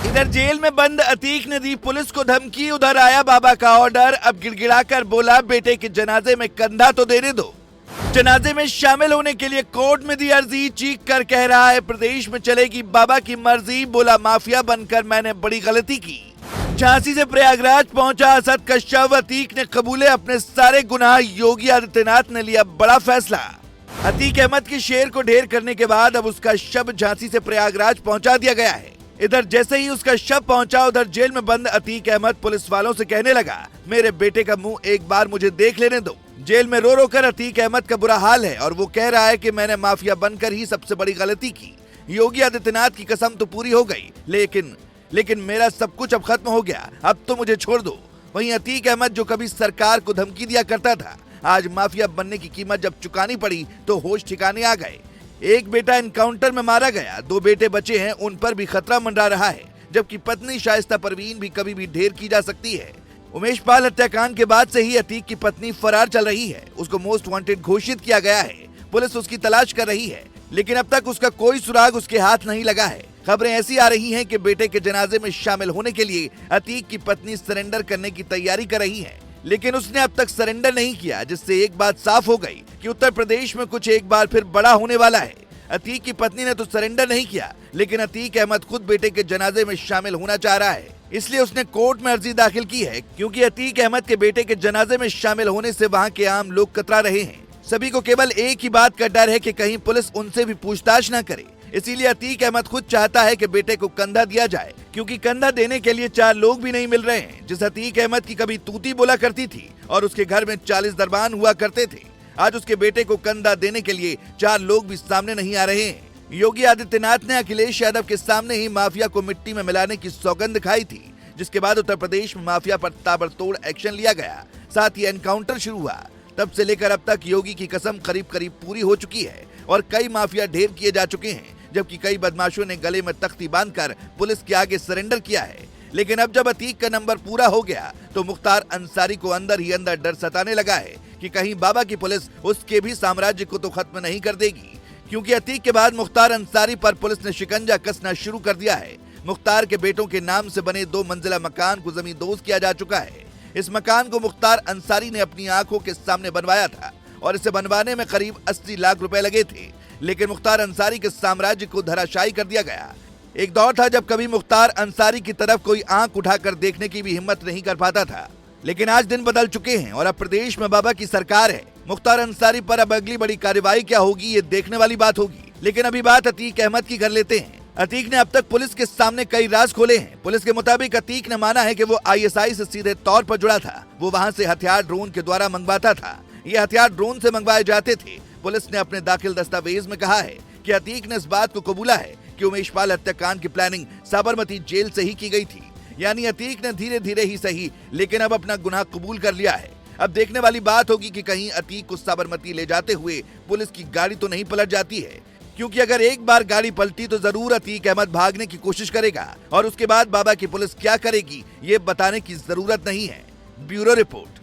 इधर जेल में बंद अतीक ने दी पुलिस को धमकी, उधर आया बाबा का ऑर्डर। अब गिड़गिड़ाकर बोला बेटे के जनाजे में कंधा तो देने दो। जनाजे में शामिल होने के लिए कोर्ट में दी अर्जी, चीख कर कह रहा है प्रदेश में चलेगी बाबा की मर्जी। बोला माफिया बनकर मैंने बड़ी गलती की। झांसी से प्रयागराज पहुंचा असद का शव, अतीक ने कबूले अपने सारे गुनाह। योगी आदित्यनाथ ने लिया बड़ा फैसला। अतीक अहमद की शेर को ढेर करने के बाद अब उसका शव झांसी से प्रयागराज पहुंचा दिया गया है। इधर जैसे ही उसका शव पहुंचा, उधर जेल में बंद अतीक अहमद पुलिस वालों से कहने लगा, मेरे बेटे का मुंह एक बार मुझे देख लेने दो। जेल में रो रो कर अतीक अहमद का बुरा हाल है और वो कह रहा है कि मैंने माफिया बनकर ही सबसे बड़ी गलती की। योगी आदित्यनाथ की कसम तो पूरी हो गई, लेकिन मेरा सब कुछ अब खत्म हो गया, अब तो मुझे छोड़ दो। वहीं अतीक अहमद जो कभी सरकार को धमकी दिया करता था, आज माफिया बनने की कीमत जब चुकानी पड़ी तो होश ठिकाने आ गए। एक बेटा एनकाउंटर में मारा गया, 2 बेटे बचे हैं, उन पर भी खतरा मंडरा रहा है, जबकि पत्नी शाइस्ता परवीन भी कभी भी ढेर की जा सकती है। उमेश पाल हत्याकांड के बाद से ही अतीक की पत्नी फरार चल रही है। उसको मोस्ट वांटेड घोषित किया गया है। पुलिस उसकी तलाश कर रही है, लेकिन अब तक उसका कोई सुराग उसके हाथ नहीं लगा है। खबरें ऐसी आ रही हैं कि बेटे के जनाजे में शामिल होने के लिए अतीक की पत्नी सरेंडर करने की तैयारी कर रही है, लेकिन उसने अब तक सरेंडर नहीं किया, जिससे एक बात साफ हो गई कि उत्तर प्रदेश में कुछ एक बार फिर बड़ा होने वाला है। अतीक की पत्नी ने तो सरेंडर नहीं किया, लेकिन अतीक अहमद खुद बेटे के जनाजे में शामिल होना चाह रहा है। इसलिए उसने कोर्ट में अर्जी दाखिल की है, क्योंकि अतीक अहमद के बेटे के जनाजे में शामिल होने से वहाँ के आम लोग कतरा रहे हैं। सभी को केवल एक ही बात का डर है कि कहीं पुलिस उनसे भी पूछताछ न करे। इसीलिए अतीक अहमद खुद चाहता है कि बेटे को कंधा दिया जाए, क्योंकि कंधा देने के लिए 4 लोग भी नहीं मिल रहे हैं। जिस अतीक अहमद की कभी तूती बोला करती थी और उसके घर में 40 दरबान हुआ करते थे, आज उसके बेटे को कंधा देने के लिए 4 लोग भी सामने नहीं आ रहे हैं। योगी आदित्यनाथ ने अखिलेश यादव के सामने ही माफिया को मिट्टी में मिलाने की सौगंध खाई थी, जिसके बाद उत्तर प्रदेश में माफिया पर ताबड़तोड़ एक्शन लिया गया, साथ ही एनकाउंटर शुरू हुआ। तब से लेकर अब तक योगी की कसम करीब करीब पूरी हो चुकी है और कई माफिया ढेर किए जा चुके हैं, जबकि कई बदमाशों ने गले में तख्ती बांधकर पुलिस के आगे सरेंडर किया है। लेकिन अब जब अतीक का नंबर पूरा हो गया तो मुख्तार अंसारी को अंदर ही अंदर डर सताने लगा है कि कहीं बाबा की पुलिस उसके भी साम्राज्य को तो खत्म नहीं कर देगी, क्योंकि अतीक के बाद मुख्तार अंसारी पर पुलिस ने शिकंजा कसना शुरू कर दिया है। मुख्तार के बेटों के नाम से बने 2 मंजिला मकान को जमींदोज किया जा चुका है। इस मकान को मुख्तार अंसारी ने अपनी आंखों के सामने बनवाया था और इसे बनवाने में करीब 80 लाख रुपए लगे थे, लेकिन मुख्तार अंसारी के साम्राज्य को धराशायी कर दिया गया। एक दौर था जब कभी मुख्तार अंसारी की तरफ कोई आंख उठाकर देखने की भी हिम्मत नहीं कर पाता था, लेकिन आज दिन बदल चुके हैं और अब प्रदेश में बाबा की सरकार है। मुख्तार अंसारी पर अब अगली बड़ी कार्रवाई क्या होगी, ये देखने वाली बात होगी। लेकिन अभी बात अतीक अहमद की कर लेते हैं। अतीक ने अब तक पुलिस के सामने कई राज खोले हैं। पुलिस के मुताबिक अतीक ने माना है कि वो आईएसआई से सीधे तौर पर जुड़ा था। वो वहां से हथियार ड्रोन के द्वारा मंगवाता था। ये हथियार ड्रोन से मंगवाए जाते थे। पुलिस ने अपने दाखिल दस्तावेज में कहा है कि अतीक ने इस बात को कबूला है कि उमेश पाल हत्याकांड की प्लानिंग साबरमती जेल से ही की गई थी। यानी अतीक ने धीरे धीरे ही सही, लेकिन अब अपना गुनाह कबूल कर लिया है। अब देखने वाली बात होगी कि कहीं अतीक को साबरमती ले जाते हुए पुलिस की गाड़ी तो नहीं पलट जाती है, क्योंकि अगर एक बार गाड़ी पलटी तो जरूर अतीक अहमद भागने की कोशिश करेगा और उसके बाद बाबा की पुलिस क्या करेगी ये बताने की जरूरत नहीं है। Bureau report.